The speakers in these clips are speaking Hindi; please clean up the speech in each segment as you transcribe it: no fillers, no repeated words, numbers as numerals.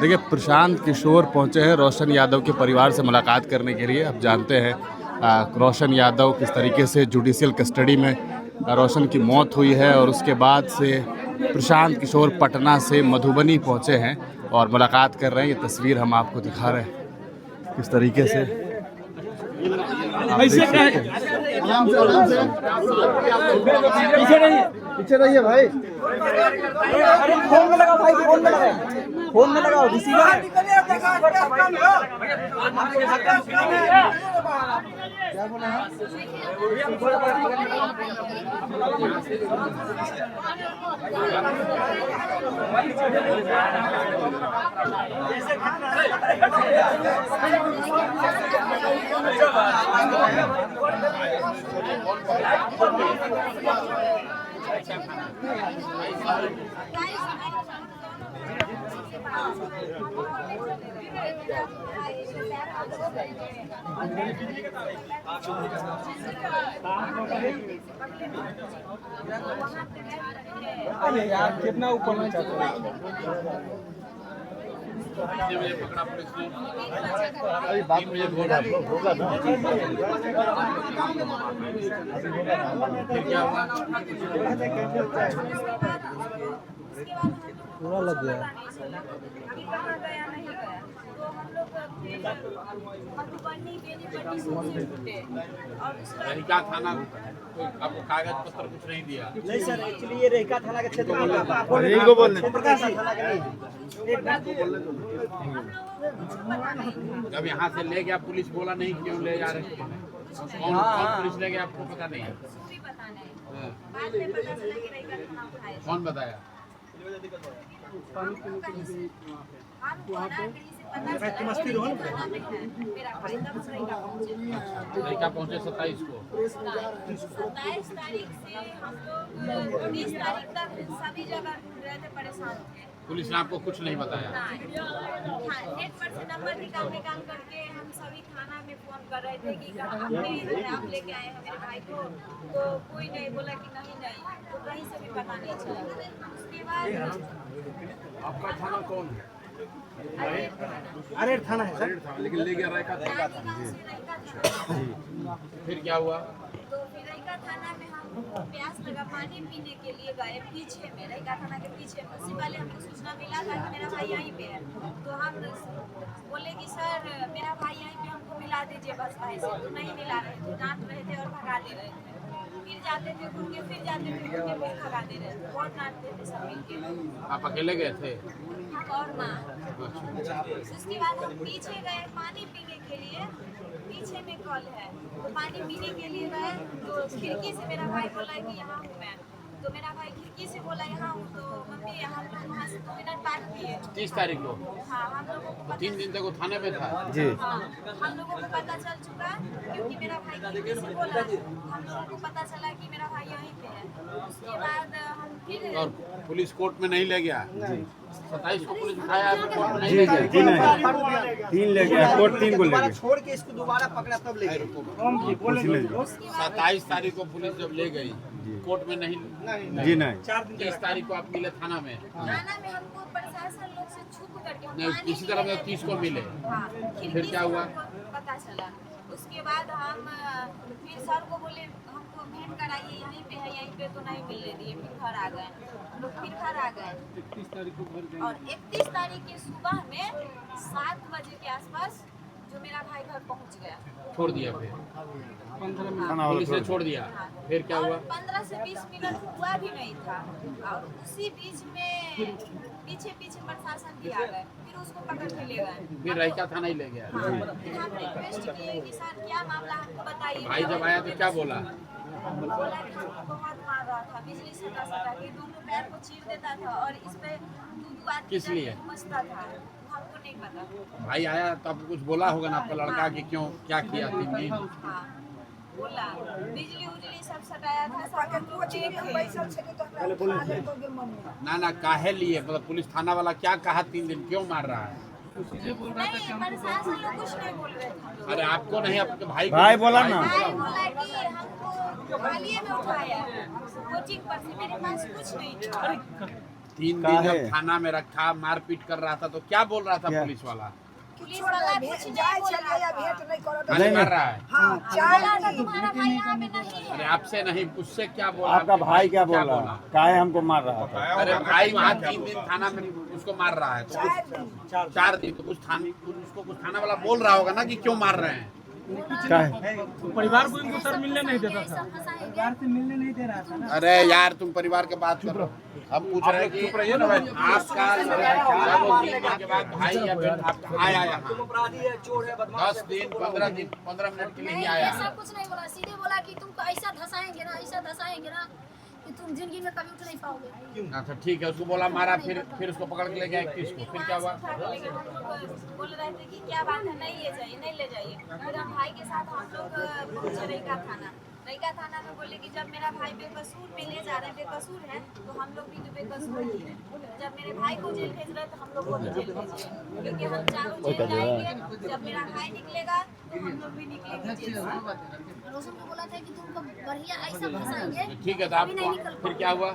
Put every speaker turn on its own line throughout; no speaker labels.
देखिए, प्रशांत किशोर पहुंचे हैं रोशन यादव के परिवार से मुलाकात करने के लिए। आप जानते हैं रोशन यादव किस तरीके से जुडिशियल कस्टडी में रोशन की मौत हुई है और उसके बाद से प्रशांत किशोर पटना से मधुबनी पहुंचे हैं और मुलाकात कर रहे हैं। ये तस्वीर हम आपको दिखा रहे हैं किस तरीके से आप देख सकते हैं।
पीछे रहिए भाई। फोन में लगाओ भाई, फोन में लगाओ, फोन में लगाओ रिसीवर। क्या बोला है? अरे यार कितना ऊपर में चल रहा है।
पकड़ा पुलिस ने।
अभी बात मुझे होगा
फिर क्या हुआ?
पूरा लग गया।
रहिका थाना कोई आपको कागज पत्र कुछ नहीं दिया?
नहीं सर, एक्चुअली ये रहिका थाना के क्षेत्र में
जब यहाँ से ले गया पुलिस बोला नहीं क्यों ले जा रहे हैं? कौन पुलिस ले गया आपको पता नहीं है? कौन बताया? लड़का पहुंचे 27 को।
27 तारीख से हम लोग 20 तारीख तक सभी जगह ढूंढ रहे थे, परेशान थे।
पुलिस ने आपको कुछ नहीं बताया?
नेट पर से नंबर निकाल करके हम सभी थाना में फोन कर रहे थे कि हमने आप लेके आए हैं मेरे भाई को, तो कोई नहीं बोला कि नहीं, तो कहीं से भी पता नहीं चला। उसके बाद
आपका थाना कौन है?
अरे थाना है सर,
लेकिन ले गया रहिका थाना। फिर क्या हुआ?
तो फिर रहिका थाना में हम प्यास लगा पानी पीने के लिए गए पीछे में, रहिका थाना के पीछे में। उसी वाले हमको सूचना मिला था कि मेरा भाई यहीं पे है, तो हम बोले कि सर मेरा भाई यहीं पे, हमको मिला दीजिए बस भाई से। तो नहीं मिला रहे थे, डांट रहे थे और भगा दे रहे थे। फिर जाते थे घूम के, फिर जाते थे घूम के, फिर भगा दे रहे थे। बहुत डांटते थे सब मिलके।
आप अकेले गए थे?
हम और माँ। उसके बाद हम पीछे गए पानी पीने के लिए, पीछे में कल है, तो पानी पीने के लिए गए तो खिड़की से मेरा भाई बोला कि यहाँ हूँ मैं। तो मेरा भाई खिड़की से बोला यहाँ हूँ, तो मम्मी हम लोग वहाँ से 2 मिनट बात किए।
30 तारीख को?
हाँ, हम लोगों को
3 दिन तक वो थाने में था
जी।
हाँ, हम लोगों को पता चल चुका क्योंकि मेरा भाई खिड़की से बोला, हम लोगों को पता चला कि मेरा भाई यहीं पे है। उसके बाद हम फिर
और पुलिस कोर्ट में नहीं ले गया? 27 को पुलिस उठाया, कोर्ट में नहीं ले गया?
3 ले गया, कोर्ट 3 को ले गया।
छोड़ के इसको दोबारा पकड़ा तब ले गए।
27 तारीख को पुलिस जब ले गई कोर्ट में नहीं?
जी नहीं।
30 तारीख को आप मिले थाना में?
थाना में हमको प्रशासन लोग से छुप करके हम
नहीं,
पानी
किसी तरह में 30 को मिले।
हाँ,
फिर क्या हुआ?
पता चला। उसके बाद हम फिर सर को बोले हमको भेंट कराइए, यहीं पे है, यहीं पे, तो नहीं मिलने दिए। फिर घर आ गए हम लोग, फिर घर आ गए।
31 तारीख को घर गए।
और 31 तारीख के सुबह में 7 बजे के आसपास जो मेरा भाई घर पहुंच गया।
छोड़ दिया? फिर पुलिस ने छोड़ दिया? फिर क्या हुआ?
15 से 20 मिनट हुआ भी नहीं था, और उसी बीच में पीछे प्रशासन भी आ गए, फिर उसको पकड़ के ले गए।
फिर रहिका थाना ही ले गया?
हाँ, फिर हम रिक्वेस्ट किए कि सर क्या मामला हमको बताइए।
भाई जब आया तो क्या बोला?
बोला कि हमको बहुत मार रहा था, बिजली सटा के दोनों पैर को चीर देता था, और इस पे 2 आदमी
किस लिए?
मचता था, हमको नहीं पता।
भाई आया तो आपको कुछ बोला होगा ना आपका लड़का कि क्यों क्या किया 3 दिन?
हाँ, बोला बिजली उजली सब सटाया था, सब हमको
ना काहे लिए? मतलब पुलिस थाना वाला क्या कहा 3 दिन क्यों मार रहा है?
नहीं, प्रशासन लोग कुछ नहीं बोल रहे थे।
अरे आपको नहीं, आपके भाई को।
भाई बोला ना।
भाई बोला कि हमको हालिये में उठाया कोचिंग पर से, मेरे पास कुछ नहीं था।
3 दिन जब थाना में रखा, मारपीट कर रहा था, तो क्या बोल रहा था पुलिस वाला?
पुलिस वाला कुछ नहीं बोल रहा था।
खाली मार रहा है?
बोला था तुम्हारा भाई यहाँ पे नहीं
अरे
है।
आपसे नहीं, उससे क्या बोला?
आपका भाई क्या बोल रहा है? काहे हमको मार रहा था?
अरे भाई वहाँ 3 दिन थाना में उसको मार रहा है, तो 4 दिन तो उसको कुछ थाना वाला बोल रहा होगा ना कि क्यों मार रहे हैं?
काहे?
परिवार को इनको सर मिलने नहीं देता था।
परिवार से मिलने नहीं दे रहा था ना।
अरे यार तुम परिवार के बात कर रहे हो, हम पूछ रहे हैं कि आपका जब वो 3 दिन के बाद भाई या बहन आपका आया यहाँ 10 दिन 15 दिन 15 मिनट के लिए ही आया,
ऐसा कुछ नहीं बोला, सीधे बोला कि तुमको ऐसा धसाएंगे ना कि तुम जिंदगी में कभी उठ नहीं पाओगे।
अच्छा ठीक है, उसको बोला मारा, फिर उसको पकड़ के ले गया 31 को, फिर क्या हुआ?
बोल रहे थे कि क्या बात है, नहीं ले जाइए। फिर हम भाई के साथ हम लोग पहुंचे रईका थाना में। बोले कि जब मेरा भाई बेकसूर में ले जा रहे हैं, बेकसूर है तो हम लोग भी तो बेकसूर ही है। जब मेरे भाई को जेल भेज रहे तो हम लोग को भी जेल भेजिए, क्योंकि हम चारों जेल जाएंगे। जब मेरा भाई निकलेगा तो हम लोग भी निकलेंगे जेल से।
रोशन को बोला था कि तुमको बढ़िया ऐसा फंसाएंगे।
ठीक है, तो आप फिर क्या हुआ?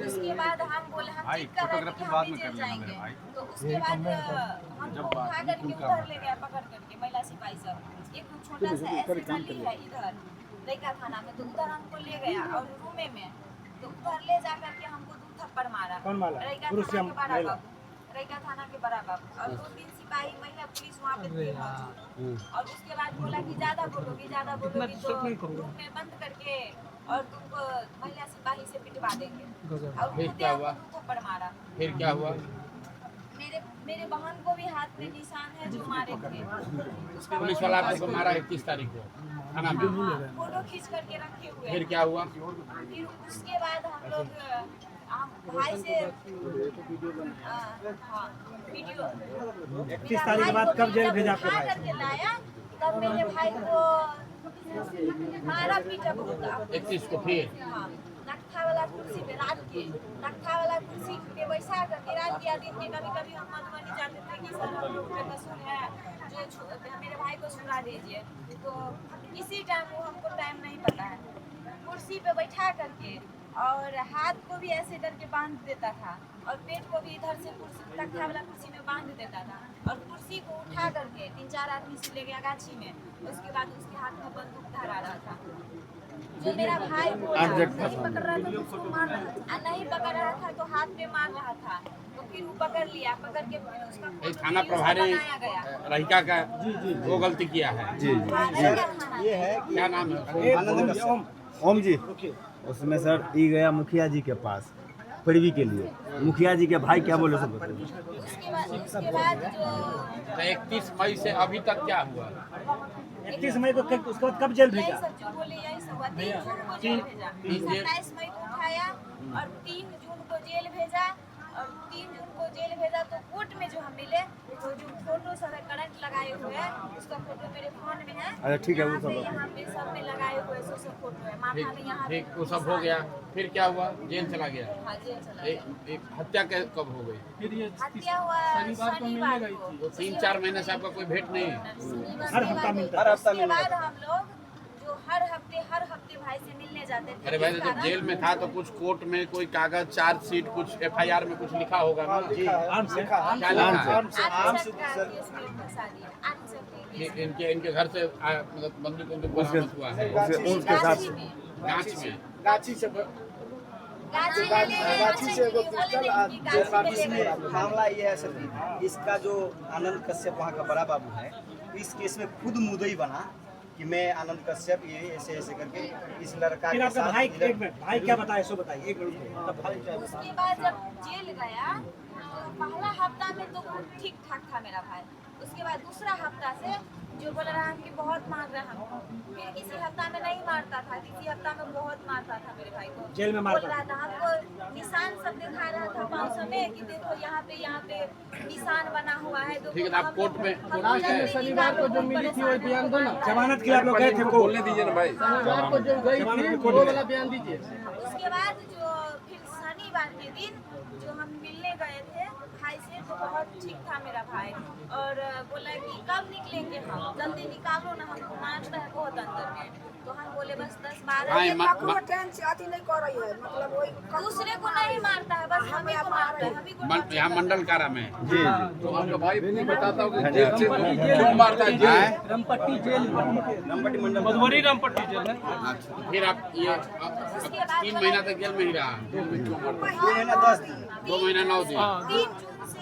उसके बाद हम बोले हम ठीक कर रहे थे कि हम भी जेल जाएंगे। तो उसके बाद हम लोग उठा करके उधर ले गया, पकड़ करके महिला सिपाही सब। एक छोटा सा ऐसे गली है इधर रईका थाना में, तो उधर हमको ले गया और रूमे में, तो उधर ले जा करके हमको 2 थप्पड़ मारा। रईका थाना के बड़ा बाबू, रईका थाना के बड़ा बाबू और 2-3 सिपाही महिला पुलिस वहाँ पे थे मौजूद। और उसके बाद बोला कि ज्यादा बोलोगी तो रूम में बंद करके और तुमको महिला सिपाही से पिटवा देंगे। और
फिर क्या हुआ?
2 थप्पड़ मारा।
फिर क्या हुआ?
मेरे बहन को भी हाथ में निशान है जो मारे थे। उसका
पुलिस वाला आपको मारा 31 तारीख को थाना में?
फोटो खींच करके रखे हुए।
फिर क्या हुआ?
फिर उसके बाद हम लोग भाई से वीडियो
31 तारीख के बाद कब जेल भेजा आपके भाई?
करके लाया, तब मेरे भाई को मारा पीटा बहुत।
31 को फिर
नक्खा वाला कुर्सी पे रात के, नक्खा वाला कुर्सी पे बैठा करके रात के दिन के कभी हम मधुबनी जाते थे कि सर हम लोग बेकसूर है, जो मेरे भाई को सुना दीजिए। तो किसी टाइम वो हमको टाइम नहीं पता है, कुर्सी पे बैठा करके और हाथ को भी ऐसे करके बांध देता था और पेट को भी इधर से कुर्सी तख्ता वाला कुर्सी में बांध देता था और कुर्सी को उठा करके 3-4 आदमी से ले गया गाछी में। उसके बाद उसके हाथ में बंदूक धरा रहा था। जो मेरा भाई नहीं पकड़ रहा था तो उसको मार रहा था, नहीं पकड़ रहा था तो हाथ में मार रहा था। तो फिर वो पकड़ लिया, पकड़ के फिर उसका
थाना प्रभारी रईका का वो गलती किया है।
जी
ये है
क्या नाम है?
आनंद कश्यप।
ओम जी, उसमें सर ई गया मुखिया जी के पास पैरवी के लिए। मुखिया जी के भाई क्या बोले सब बताइए।
उसके बाद जो
31 मई से अभी तक क्या हुआ?
31 मई को उसके बाद कब जेल
यही
भेजा?
सब जो बोले यही सब हुआ। 3 जून को जेल भेजा, 27 मई को उठाया और 3 जून को जेल भेजा और 3 जून को जेल भेजा। तो कोर्ट में जो हम मिले तो जो फोटो सब है करंट लगाए हुए हैं, उसका फोटो मेरे फोन में है।
अरे ठीक है, वो सब
यहाँ पे सब में लगाए हुए सब फोटो है, माथा में यहाँ
ठीक, वो सब हो गया। फिर क्या हुआ? जेल चला गया।
हाँ, जेल चला गया।
एक हत्या कब हो गई?
हत्या हुआ शनिवार को।
वो 3-4 महीने से आपका कोई भेंट नहीं?
हर हफ्ता मिलता
हर हफ्ता
उसके
मिलता
बाद हम लोग जो हर हफ्ते भाई से मिलने जाते थे।
अरे भाई
इस
जब
कारण
जेल में था तो कुछ कोर्ट में कोई कागज चार्जशीट कुछ FIR में कुछ लिखा होगा ना?
आर्म से
क्या लिखा है? इनके घर से मतलब बंदूक बरामद हुआ है
उसके साथ
गाछ में।
गाछी से इसमें मामला ये है सर कि इसका जो आनंद कश्यप वहाँ का बड़ा बाबू है, इस केस में खुद मुद्दई बना कि मैं आनंद कश्यप ये ऐसे ऐसे करके इस लड़का
फिर
के
आपका
साथ
भाई एक मिनट, भाई क्या बताए सो बताइए, 1 मिनट।
उसके बाद जब जेल गया तो पहला हफ्ता में तो ठीक ठाक था मेरा भाई। उसके बाद दूसरा हफ्ता से जो बोल रहा है कि बहुत मार रहा है हमको, फिर किसी हफ्ता में नहीं मारता था, किसी हफ्ता में बहुत मारता था मेरे भाई को।
जेल में
बोल
मारता
रहा था हमको निशान सब दिखा रहा था 500 में कि देखो यहाँ पे निशान बना हुआ है। तो
ठीक है, आप कोर्ट में
शनिवार को जो मिली थी वो बयान दो ना।
जमानत के लिए आप लोग गए थे को
बोलने दीजिए ना भाई।
जमानत में
उसके बाद जो फिर शनिवार के दिन जो हम मिलने गए थे भाई से, तो बहुत ठीक था मेरा भाई, और बोला कि कब निकलेंगे हम, जल्दी निकालो ना, हमको मारता है बहुत अंदर में। तो हम बोले बस 10-12
हाँ,
दूसरे को नहीं मारता है, बस हमें को मारता है, हमें को
यहाँ मंडल कारा में
जी जी
तो आपका भाई नहीं बताता हूँ कि जेल से क्यों मारता है जेल?
रामपट्टी जेल
रामपट्टी मंडल
मधुबनी रामपट्टी जेल है।
अच्छा, फिर आप ये अब 3 महीना तक जेल में ही रहा, जेल में क्यों मारता है?
2 महीना 10 दिन
2 महीना 9 दिन
3 जून से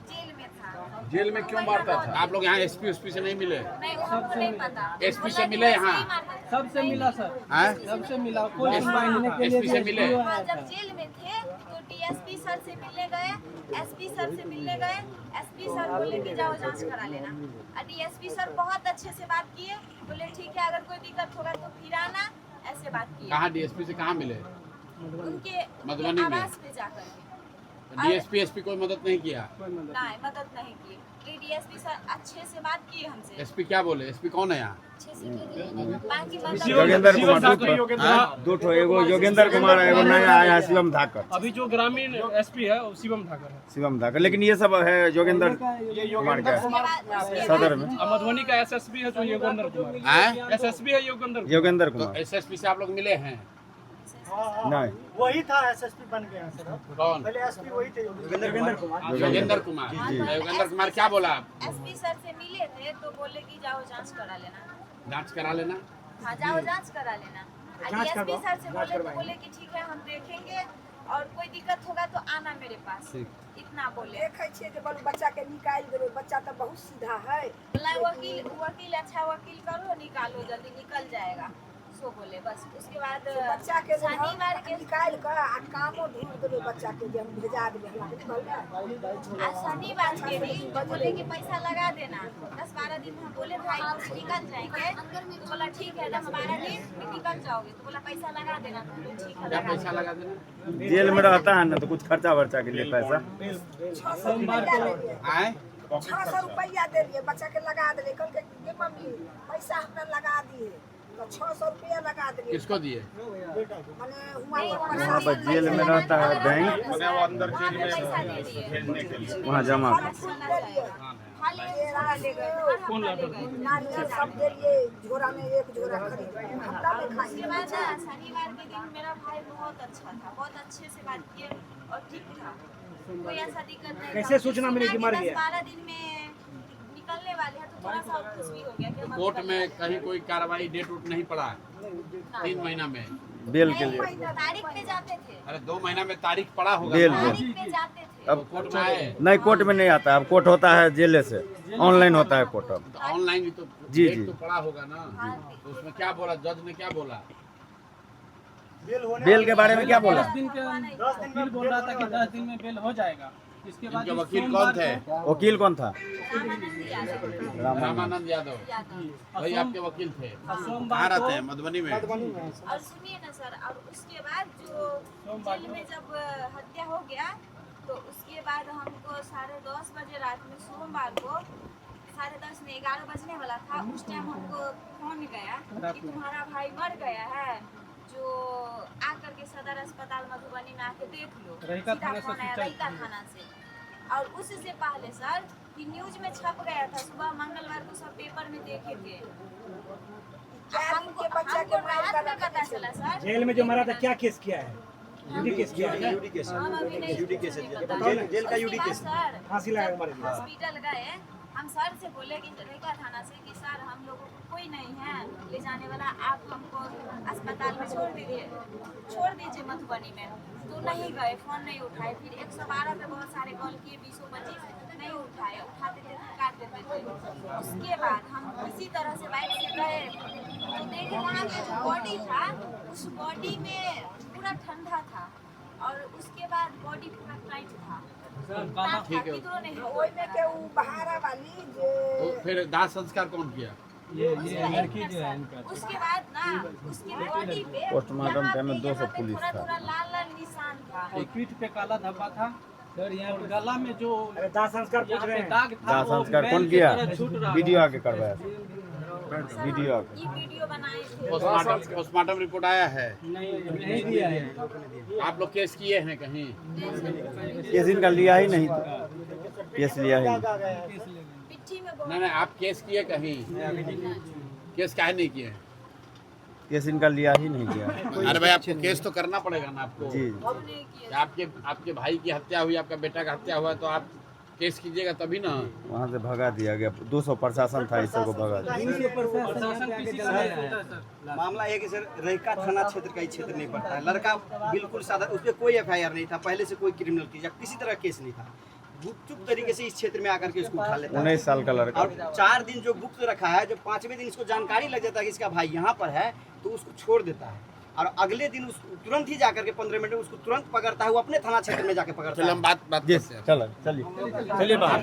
जेल में था।
जेल में क्यों मारता था? आप लोग यहाँ एसपी उसपी से नहीं मिले?
नहीं, हमको नहीं पता।
एसपी से मिले यहाँ?
सबसे मिला सर,
हैं?
सबसे मिला, कोई सुनवाई के
एसपी से मिले?
हाँ, जब जेल में थे तो डीएसपी सर से मिलने गए, एसपी सर से मिलने गए, एसपी सर बोले कि जाओ जांच करा लेना, और डीएसपी सर बहुत अच्छे से बात किए, बोले ठीक है अगर कोई दिक्कत होगा तो फिर आना, ऐसे बात किए।
कहाँ डीएसपी से कहाँ मिले?
उनके
मधुबनी में?
आवास पे जाकर
डीएसपी एसपी कोई मदद नहीं किया?
नहीं, मदद नहीं की। डीएसपी सर अच्छे से बात किए हमसे,
एसपी क्या बोले? एसपी कौन है यहाँ?
अच्छे से किए। बाकी मतलब
योगेंद्र कुमार दो ठो, एगो योगेंद्र कुमार है, एगो नया आया है शिवम धाकर।
अभी जो ग्रामीण एसपी है वो शिवम ठाकर है,
शिवम धाकर, लेकिन ये सब है योगेंद्र कुमार का सदर में।
और मधुबनी का एसएसपी है जो योगेंद्र कुमार,
हैं?
एसएसपी है योगेंद्र।
योगेंद्र
तो
कुमार
एसएसपी से आप लोग मिले हैं?
नहीं,
वही था एसएसपी बन गया सर,
कौन?
पहले एसपी वही थे
योगेंद्र कुमार।
योगेंद्र कुमार। योगेंद्र कुमार क्या बोला?
एसपी सर से मिले थे तो बोले कि जाओ जांच करा लेना।
जांच करा लेना?
हाँ, जाओ जांच करा लेना। डीएसपी सर से बोले तो बोले कि ठीक है हम देखेंगे, और कोई दिक्कत होगा तो आना मेरे पास, इतना बोले।
देखे छियै जे बोलू बच्चा के निकाल देबै, बच्चा तो बहुत सीधा है।
बोला वकील अच्छा वकील करो, निकालो जल्दी, निकल जाएगा, सो बोले। बस उसके बाद
बच्चा के जे
शनिवार के
निकाल कर आ कामो ढूंढ देबै, बच्चा के जे हम भेजा देबै, हमरा के निकल
आज शनिवार के दिन बोले कि पैसा लगा देना, 10-12 दिन में हम बोले भाई निकल जाएंगे, तो बोला ठीक है 10-12 दिन में निकल जाओगे, तो बोला पैसा लगा देना, तो बोले ठीक है
क्या
लगा
पैसा
देना।
लगा देना?
जेल में रहता है ना तो कुछ खर्चा वर्चा के लिए पैसा
600 रुपया देलियै,
आए?
600 रुपया देलियै, बच्चा के लगा देलियै, कहलकै ये मम्मी पैसा हमरा लगा दिए, तो 600 रुपया लगा देलियै।
किसको दिए?
माने हुआ
वहाँ पर जेल में रहता है बैंक,
वहाँ पे पैसा दे दिए,
वहाँ जमा
खाली झोला ले गए, हर हफ्ता ले गए।
नारियल सब देलियै, झोरा में एक झोरा खरीद के हमरा में खाई।
उसके बाद ना शनिवार के दिन मेरा भाई बहुत अच्छा था, बहुत अच्छे से बात किए और ठीक था, कोई ऐसा दिक्कत नहीं।
कैसे सूचना मिली कि मर गया?
10-12 दिन में निकलने वाले हैं तो थोड़ा सा और खुश भी हो गया कि हम
कोर्ट में कहीं कोई कार्रवाई डेट उट नहीं पड़ा? 3 महीना में?
बेल के लिए।
तारीख पे जाते थे,
अरे 2 महीना में तारीख पड़ा होगा
बेल
ना?
पे।
तारीख पे जाते थे।
अब
कोर्ट में आए?
नहीं, कोर्ट में नहीं आता, अब कोर्ट होता है जेल से, ऑनलाइन होता है कोर्ट अब।
तो ऑनलाइन ही तो
जी,
डेट
जी।
तो पड़ा होगा ना? तो उसमें क्या बोला जज ने? क्या बोला?
बेल के बारे में क्या बोला?
10 दिन के वकील बोल रहा था कि 10 दिन में बेल हो जाएगा। इसके बाद
इनके वकील कौन थे?
वकील कौन था?
रामानंद यादव
रामानंद यादव। वही आपके वकील थे? कहाँ रहते हैं? मधुबनी में?
और सुनिए ना सर, और उसके बाद जो जेल में जब हत्या हो गया तो उसके बाद हमको 10:30 बजे रात में सोमवार को 10:30 में 11 बजने वाला था, उस टाइम हमको फोन गया कि तुम्हारा भाई मर गया है, जो आकर के सदर अस्पताल मधुबनी में आके देख लो।
रहिका
सीधा
थाना से
फोन आया
सूचना
रहिका थाना से। और उससे पहले सर कि न्यूज में छप गया था, सुबह मंगलवार को सब पेपर में देखे थे। हमको रात में पता चला सर।
जेल में जो मरा था क्या केस किया है? यूडी केस किया है।
यूडी केस
हम अभी नहीं
यूडी केस है,
पता।
जेल का यूडी
उसके
केस
बाद सर
फांसी लगा मर गया।
हॉस्पिटल गए, हम सर से बोले कि रेखा थाना से कि सर हम लोगों को कोई नहीं है ले जाने वाला, आप हमको अस्पताल में छोड़ दीजिए मधुबनी में। तो नहीं गए, फोन नहीं उठाए, फिर 112 पे बहुत सारे कॉल किए, 20-25 नहीं उठाए, उठाते थे तो काट देते थे। उसके बाद हम किसी तरह से बाइक से गए तो देखे वहाँ पे जो बॉडी था उस बॉडी में पूरा ठंडा था, और उसके बाद बॉडी पूरा टाइट था।
ठीक है।
किधरों नहीं
ओइ में के उ बहारा वाली जे
तो फिर दाह संस्कार कौन किया?
ये लड़की जो है इनका।
उसके बाद ना उसकी बॉडी पे
पोस्टमार्टम
यहाँ
टाइम में
पे
200 पुलिस
थोड़ा
था।
थोड़ा लाल लाल निशान था।
और पीठ पे काला धब्बा था सर, यहाँ पे गला में जो अरे दाह संस्कार पूछ यहाँ रहे पे हैं। दाग था
दाह
वो
संस्कार
बैल
कौन
की
किया?
तरह छूट रहा
वीडियो आके करवाया, वीडियो आके।
ये वीडियो बनाए थे।
पोस्टमार्टम रिपोर्ट आया है?
नहीं दिया है।
आप लोग केस किए हैं कहीं?
केस इनका लिया ही नहीं था। केस लिया ही नहीं।
पिट्ठी में बहुत
नहीं आप केस किए कहीं केस काहे नहीं किए
केस इनका लिया ही नहीं गया।
अरे भाई आपको केस तो करना पड़ेगा ना आपको
जी
नहीं किया।
कि आपके भाई की हत्या हुई आपका बेटा का हत्या हुआ तो आप केस कीजिएगा तभी ना
वहाँ से भगा दिया गया। 200 प्रशासन था, इस सबको भगा दिया।
मामला है कि सर रहिका थाना क्षेत्र का ही क्षेत्र नहीं पड़ता है। लड़का बिल्कुल सादा, उस पर कोई एफआईआर नहीं था, पहले से कोई क्रिमिनल केस या किसी तरह केस नहीं था। गुपचुप तरीके से इस क्षेत्र में आकर के इसको उठा लेता है
19 साल का लड़का।
और 4 दिन जो गुप्त रखा है, जब 5वें दिन इसको जानकारी लग जाता है कि इसका भाई यहाँ पर है तो उसको छोड़ देता है और अगले दिन उस तुरंत ही जाकर के 15 मिनट में उसको तुरंत पकड़ता है। वो अपने थाना क्षेत्र में जाकर पकड़ता
चलो
है।
हम बात
जी
करते हैं
चलो चलिए बाहर।